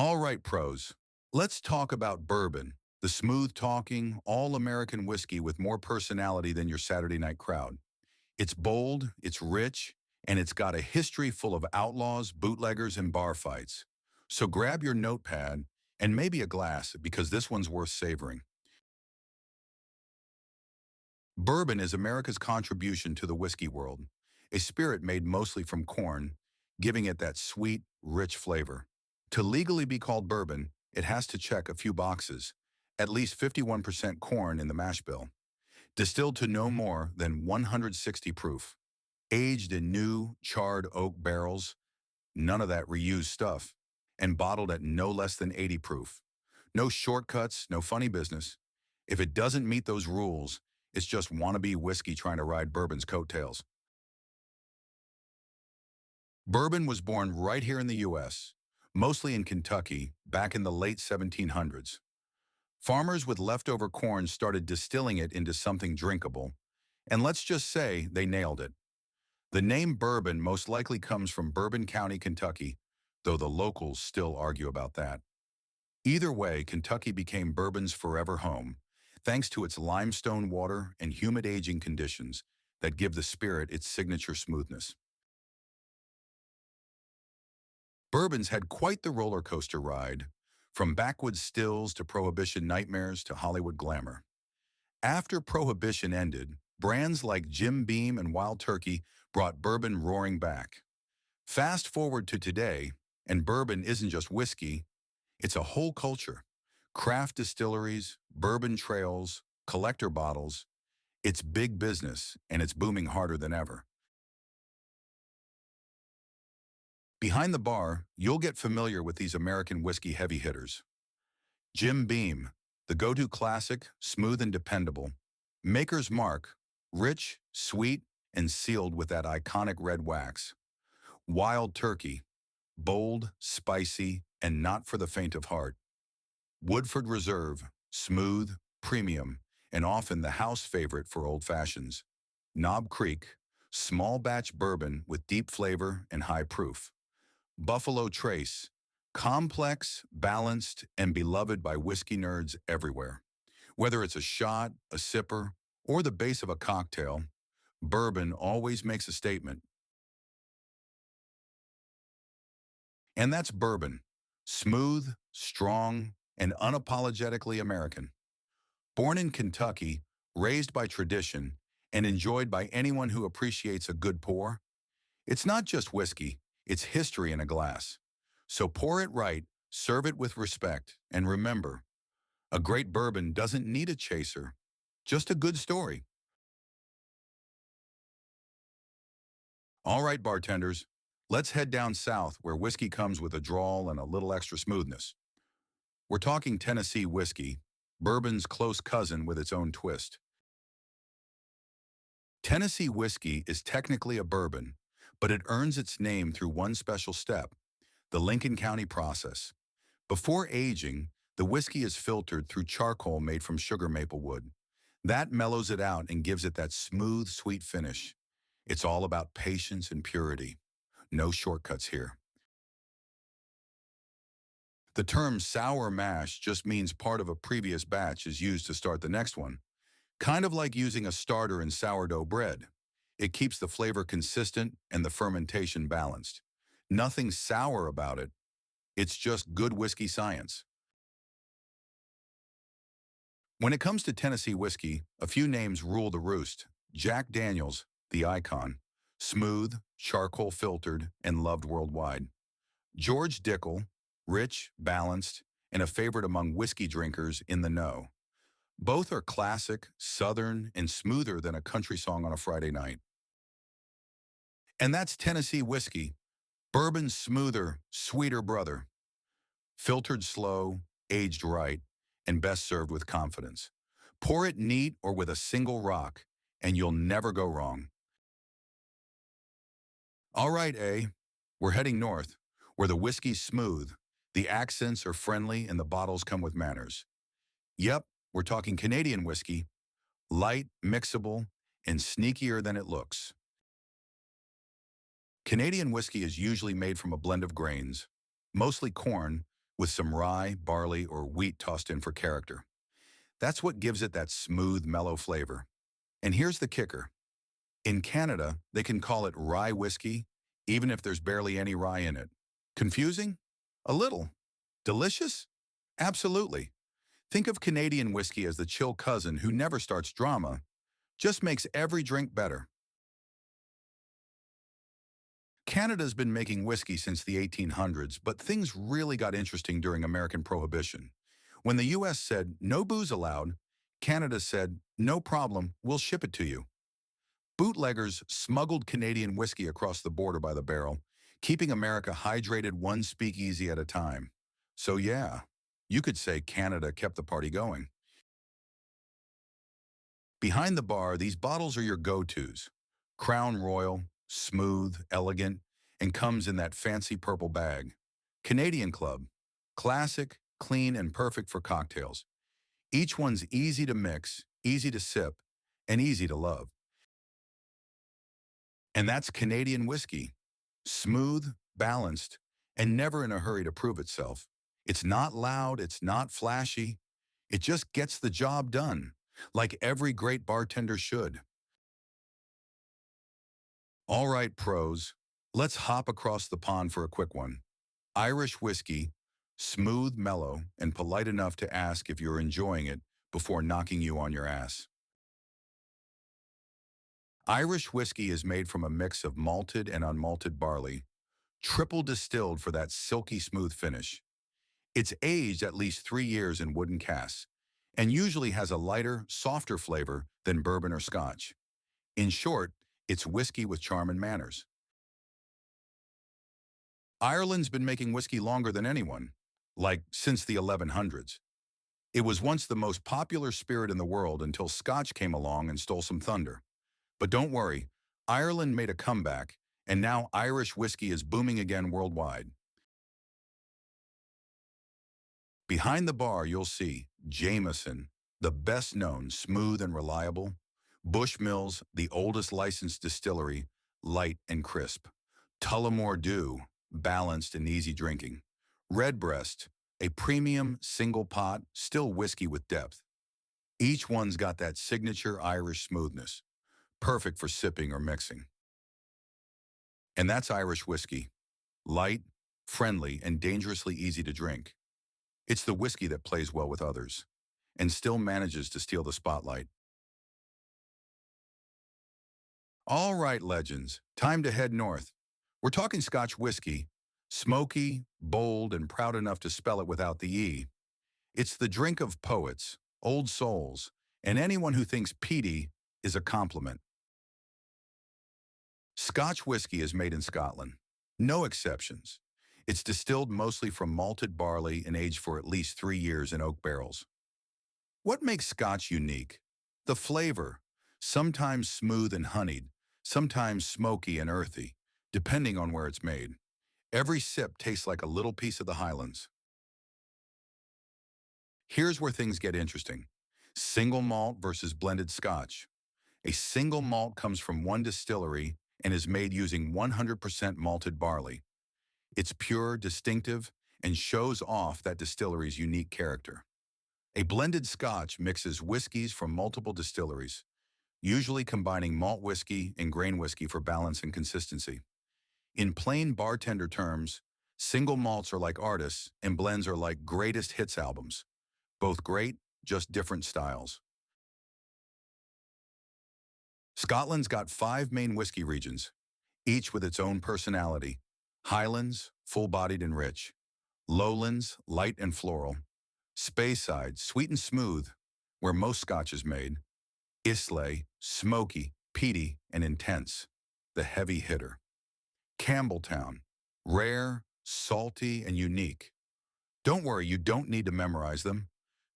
All right, pros. Let's talk about bourbon, the smooth-talking, all-American whiskey with more personality than your Saturday night crowd. It's bold, it's rich, and it's got a history full of outlaws, bootleggers, and bar fights. So grab your notepad and maybe a glass because this one's worth savoring. Bourbon is America's contribution to the whiskey world, a spirit made mostly from corn, giving it that sweet, rich flavor. To legally be called bourbon, it has to check a few boxes, at least 51% corn in the mash bill, distilled to no more than 160 proof, aged in new, charred oak barrels, none of that reused stuff, and bottled at no less than 80 proof. No shortcuts, no funny business. If it doesn't meet those rules, it's just wannabe whiskey trying to ride bourbon's coattails. Bourbon was born right here in the U.S., mostly in Kentucky, back in the late 1700s. Farmers with leftover corn started distilling it into something drinkable, and let's just say they nailed it. The name bourbon most likely comes from Bourbon County, Kentucky, though the locals still argue about that. Either way, Kentucky became bourbon's forever home, thanks to its limestone water and humid aging conditions that give the spirit its signature smoothness. Bourbon's had quite the roller coaster ride, from backwoods stills to Prohibition nightmares to Hollywood glamour. After Prohibition ended, brands like Jim Beam and Wild Turkey brought bourbon roaring back. Fast forward to today, and bourbon isn't just whiskey, it's a whole culture. Craft distilleries, bourbon trails, collector bottles. It's big business, and it's booming harder than ever. Behind the bar, you'll get familiar with these American whiskey heavy hitters. Jim Beam, the go-to classic, smooth and dependable. Maker's Mark, rich, sweet, and sealed with that iconic red wax. Wild Turkey, bold, spicy, and not for the faint of heart. Woodford Reserve, smooth, premium, and often the house favorite for old fashions. Knob Creek, small batch bourbon with deep flavor and high proof. Buffalo Trace, complex, balanced, and beloved by whiskey nerds everywhere. Whether it's a shot, a sipper, or the base of a cocktail, bourbon always makes a statement. And that's bourbon. Smooth, strong, and unapologetically American. Born in Kentucky, raised by tradition, and enjoyed by anyone who appreciates a good pour, it's not just whiskey, it's history in a glass. So pour it right, serve it with respect, and remember, a great bourbon doesn't need a chaser, just a good story. All right, bartenders, let's head down south where whiskey comes with a drawl and a little extra smoothness. We're talking Tennessee whiskey, bourbon's close cousin with its own twist. Tennessee whiskey is technically a bourbon, but it earns its name through one special step, the Lincoln County process. Before aging, the whiskey is filtered through charcoal made from sugar maple wood. That mellows it out and gives it that smooth, sweet finish. It's all about patience and purity. No shortcuts here. The term sour mash just means part of a previous batch is used to start the next one. Kind of like using a starter in sourdough bread. It keeps the flavor consistent and the fermentation balanced. Nothing sour about it. It's just good whiskey science. When it comes to Tennessee whiskey, a few names rule the roost. Jack Daniel's, the icon. Smooth, charcoal filtered, and loved worldwide. George Dickel, rich, balanced, and a favorite among whiskey drinkers in the know. Both are classic, southern, and smoother than a country song on a Friday night. And that's Tennessee whiskey, bourbon's smoother, sweeter brother. Filtered slow, aged right, and best served with confidence. Pour it neat or with a single rock, and you'll never go wrong. All right, A, we're heading north, where the whiskey's smooth, the accents are friendly, and the bottles come with manners. Yep, we're talking Canadian whiskey, light, mixable, and sneakier than it looks. Canadian whiskey is usually made from a blend of grains, mostly corn, with some rye, barley, or wheat tossed in for character. That's what gives it that smooth, mellow flavor. And here's the kicker. In Canada, they can call it rye whiskey, even if there's barely any rye in it. Confusing? A little. Delicious? Absolutely. Think of Canadian whiskey as the chill cousin who never starts drama, just makes every drink better. Canada's been making whiskey since the 1800s, but things really got interesting during American Prohibition. When the U.S. said, no booze allowed, Canada said, no problem, we'll ship it to you. Bootleggers smuggled Canadian whiskey across the border by the barrel, keeping America hydrated one speakeasy at a time. So yeah, you could say Canada kept the party going. Behind the bar, these bottles are your go-tos. Crown Royal, smooth, elegant, and comes in that fancy purple bag. Canadian Club, classic, clean, and perfect for cocktails. Each one's easy to mix, easy to sip, and easy to love. And that's Canadian whiskey. Smooth, balanced, and never in a hurry to prove itself. It's not loud, it's not flashy. It just gets the job done, like every great bartender should. All right, pros, let's hop across the pond for a quick one. Irish whiskey, smooth, mellow, and polite enough to ask if you're enjoying it before knocking you on your ass. Irish whiskey is made from a mix of malted and unmalted barley, triple distilled for that silky smooth finish. It's aged at least 3 years in wooden casks, and usually has a lighter, softer flavor than bourbon or Scotch. In short, it's whiskey with charm and manners. Ireland's been making whiskey longer than anyone, like since the 1100s. It was once the most popular spirit in the world until Scotch came along and stole some thunder. But don't worry, Ireland made a comeback, and now Irish whiskey is booming again worldwide. Behind the bar, you'll see Jameson, the best-known, smooth and reliable. Bushmills, the oldest licensed distillery, light and crisp. Tullamore Dew, balanced and easy drinking. Redbreast, a premium, single pot, still whiskey with depth. Each one's got that signature Irish smoothness, perfect for sipping or mixing. And that's Irish whiskey. Light, friendly, and dangerously easy to drink. It's the whiskey that plays well with others, and still manages to steal the spotlight. All right, legends, time to head north. We're talking Scotch whiskey, smoky, bold, and proud enough to spell it without the E. It's the drink of poets, old souls, and anyone who thinks peaty is a compliment. Scotch whiskey is made in Scotland. No exceptions. It's distilled mostly from malted barley and aged for at least 3 years in oak barrels. What makes Scotch unique? The flavor, sometimes smooth and honeyed, sometimes smoky and earthy, depending on where it's made. Every sip tastes like a little piece of the Highlands. Here's where things get interesting. Single malt versus blended Scotch. A single malt comes from one distillery and is made using 100% malted barley. It's pure, distinctive, and shows off that distillery's unique character. A blended Scotch mixes whiskeys from multiple distilleries, usually combining malt whiskey and grain whiskey for balance and consistency. In plain bartender terms, single malts are like artists and blends are like greatest hits albums. Both great, just different styles. Scotland's got 5 main whiskey regions, each with its own personality. Highlands, full-bodied and rich. Lowlands, light and floral. Speyside, sweet and smooth, where most Scotch is made. Islay, smoky, peaty, and intense, the heavy hitter. Campbelltown, rare, salty, and unique. Don't worry, you don't need to memorize them.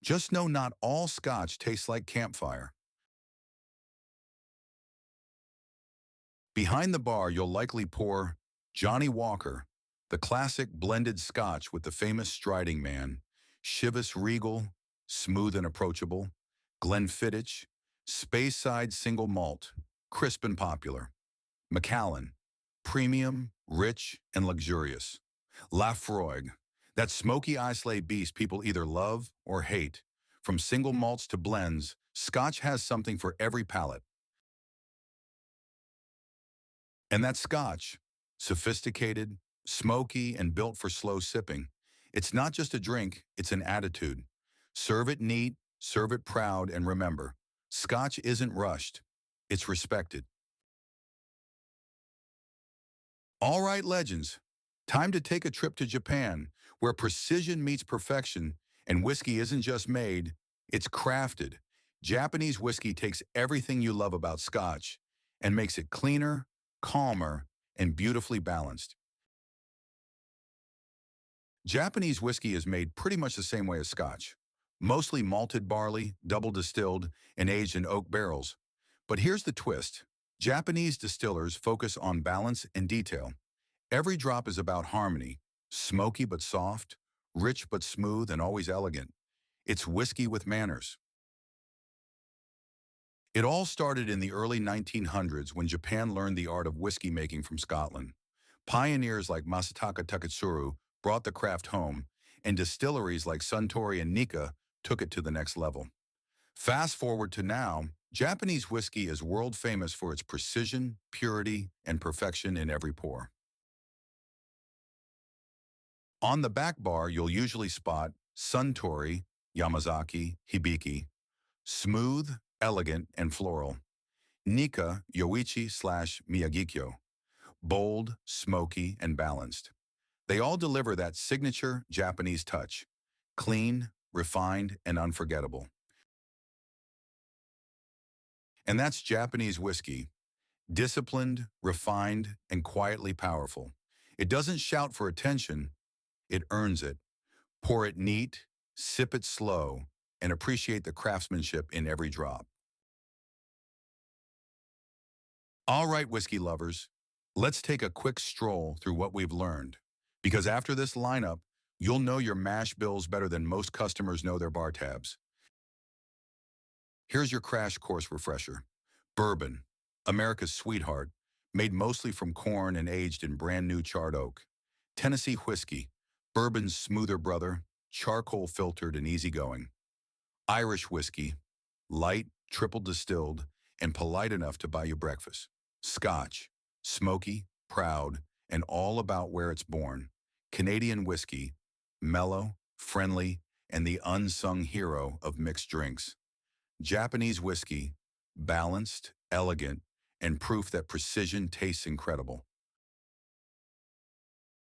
Just know not all Scotch tastes like campfire. Behind the bar, you'll likely pour Johnny Walker, the classic blended Scotch with the famous striding man, Chivas Regal, smooth and approachable, Glenfiddich, Speyside single malt, crisp and popular, Macallan, premium, rich, and luxurious, Lafroig, That smoky Islay beast people either love or hate. From single malts to blends, Scotch has something for every palate. And that's Scotch. Sophisticated, smoky, and built for slow sipping. It's not just a drink, it's an attitude. Serve it neat, serve it proud, and remember, Scotch isn't rushed. It's respected. All right, legends. Time to take a trip to Japan, where precision meets perfection, and whiskey isn't just made, it's crafted. Japanese whiskey takes everything you love about Scotch and makes it cleaner, calmer, and beautifully balanced. Japanese whiskey is made pretty much the same way as Scotch. Mostly malted barley, double distilled, and aged in oak barrels. But here's the twist. Japanese distillers focus on balance and detail. Every drop is about harmony, smoky but soft, rich but smooth, and always elegant. It's whiskey with manners. It all started in the early 1900s when Japan learned the art of whiskey making from Scotland. Pioneers like Masataka Taketsuru brought the craft home, and distilleries like Suntory and Nikka took it to the next level. Fast forward to now, Japanese whiskey is world famous for its precision, purity, and perfection in every pour. On the back bar, you'll usually spot Suntory, Yamazaki, Hibiki, smooth, elegant, and floral. Nikka, Yoichi/Miyagikyo, bold, smoky, and balanced. They all deliver that signature Japanese touch, clean, refined, and unforgettable. And that's Japanese whiskey, disciplined, refined, and quietly powerful. It doesn't shout for attention, it earns it. Pour it neat, sip it slow, and appreciate the craftsmanship in every drop. All right, whiskey lovers, let's take a quick stroll through what we've learned. Because after this lineup, you'll know your mash bills better than most customers know their bar tabs. Here's your crash course refresher. Bourbon, America's sweetheart, made mostly from corn and aged in brand new charred oak. Tennessee whiskey, bourbon's smoother brother, charcoal filtered and easygoing. Irish whiskey, light, triple distilled, and polite enough to buy you breakfast. Scotch, smoky, proud, and all about where it's born. Canadian whiskey, mellow, friendly, and the unsung hero of mixed drinks. Japanese whiskey, balanced, elegant, and proof that precision tastes incredible.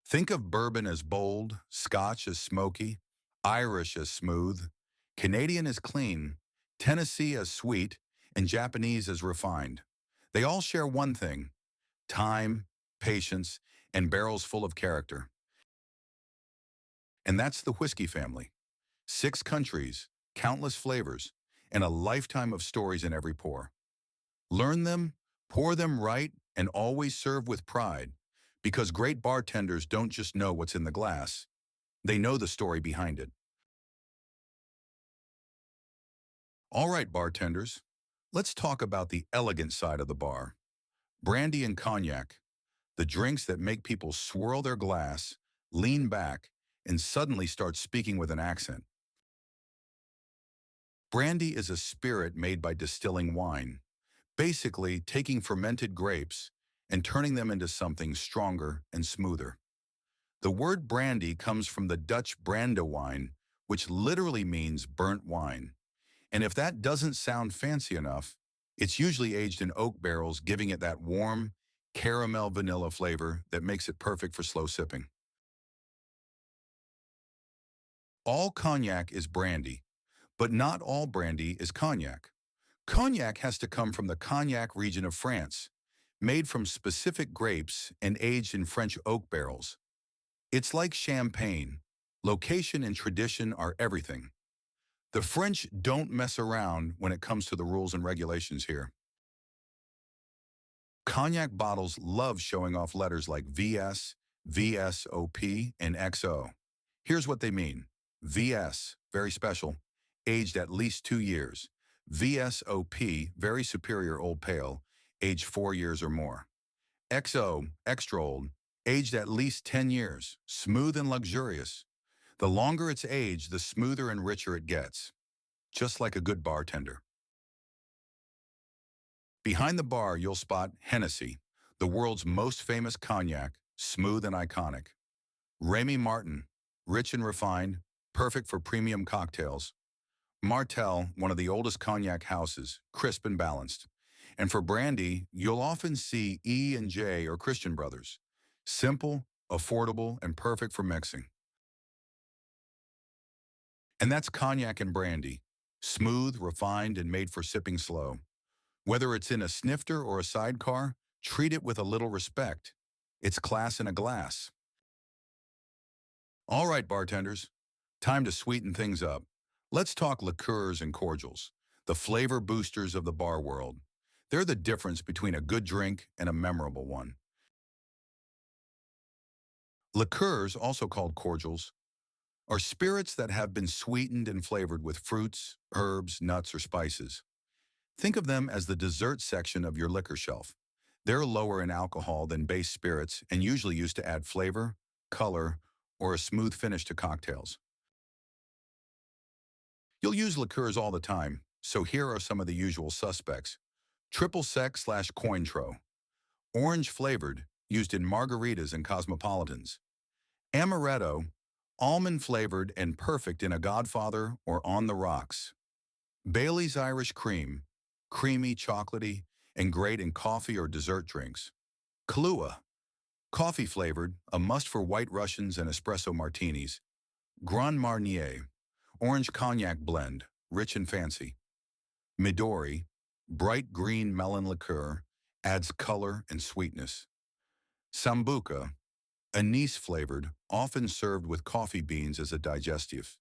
Think of bourbon as bold, Scotch as smoky, Irish as smooth, Canadian as clean, Tennessee as sweet, and Japanese as refined. They all share one thing: time, patience, and barrels full of character. And that's the whiskey family. 6 countries, countless flavors, and a lifetime of stories in every pour. Learn them, pour them right, and always serve with pride. Because great bartenders don't just know what's in the glass, they know the story behind it. All right, bartenders, let's talk about the elegant side of the bar. Brandy and cognac, the drinks that make people swirl their glass, lean back, and suddenly start speaking with an accent. Brandy is a spirit made by distilling wine, basically taking fermented grapes and turning them into something stronger and smoother. The word brandy comes from the Dutch brandewijn, which literally means burnt wine. And if that doesn't sound fancy enough, it's usually aged in oak barrels, giving it that warm, caramel vanilla flavor that makes it perfect for slow sipping. All cognac is brandy, but not all brandy is cognac. Cognac has to come from the Cognac region of France, made from specific grapes and aged in French oak barrels. It's like champagne. Location and tradition are everything. The French don't mess around when it comes to the rules and regulations here. Cognac bottles love showing off letters like VS, VSOP, and XO. Here's what they mean. VS, very special, aged at least 2 years. VSOP, very superior old pale, aged 4 years or more. XO, extra old, aged at least 10 years, smooth and luxurious. The longer it's aged, the smoother and richer it gets, just like a good bartender. Behind the bar, you'll spot Hennessy, the world's most famous cognac, smooth and iconic. Remy Martin, rich and refined, perfect for premium cocktails. Martell, one of the oldest cognac houses, crisp and balanced. And for Brandy, you'll often see E&J or Christian Brothers. Simple, affordable, and perfect for mixing. And that's Cognac and Brandy. Smooth, refined, and made for sipping slow. Whether it's in a snifter or a sidecar, treat it with a little respect. It's class in a glass. All right, bartenders, time to sweeten things up. Let's talk liqueurs and cordials, the flavor boosters of the bar world. They're the difference between a good drink and a memorable one. Liqueurs, also called cordials, are spirits that have been sweetened and flavored with fruits, herbs, nuts, or spices. Think of them as the dessert section of your liquor shelf. They're lower in alcohol than base spirits and usually used to add flavor, color, or a smooth finish to cocktails. You'll use liqueurs all the time, so here are some of the usual suspects. Triple sec / Cointreau. Orange flavored, used in margaritas and cosmopolitans. Amaretto, almond flavored and perfect in a Godfather or on the rocks. Bailey's Irish Cream, creamy, chocolatey, and great in coffee or dessert drinks. Kahlua, coffee flavored, a must for white Russians and espresso martinis. Grand Marnier, orange cognac blend, rich and fancy. Midori, bright green melon liqueur, adds color and sweetness. Sambuca, anise flavored, often served with coffee beans as a digestive.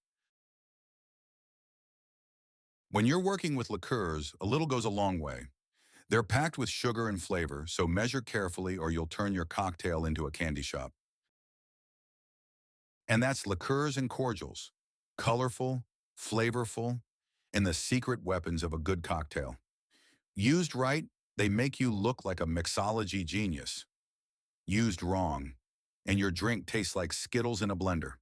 When you're working with liqueurs, a little goes a long way. They're packed with sugar and flavor, so measure carefully or you'll turn your cocktail into a candy shop. And that's liqueurs and cordials. Colorful, flavorful, and the secret weapons of a good cocktail. Used right, they make you look like a mixology genius. Used wrong, and your drink tastes like Skittles in a blender.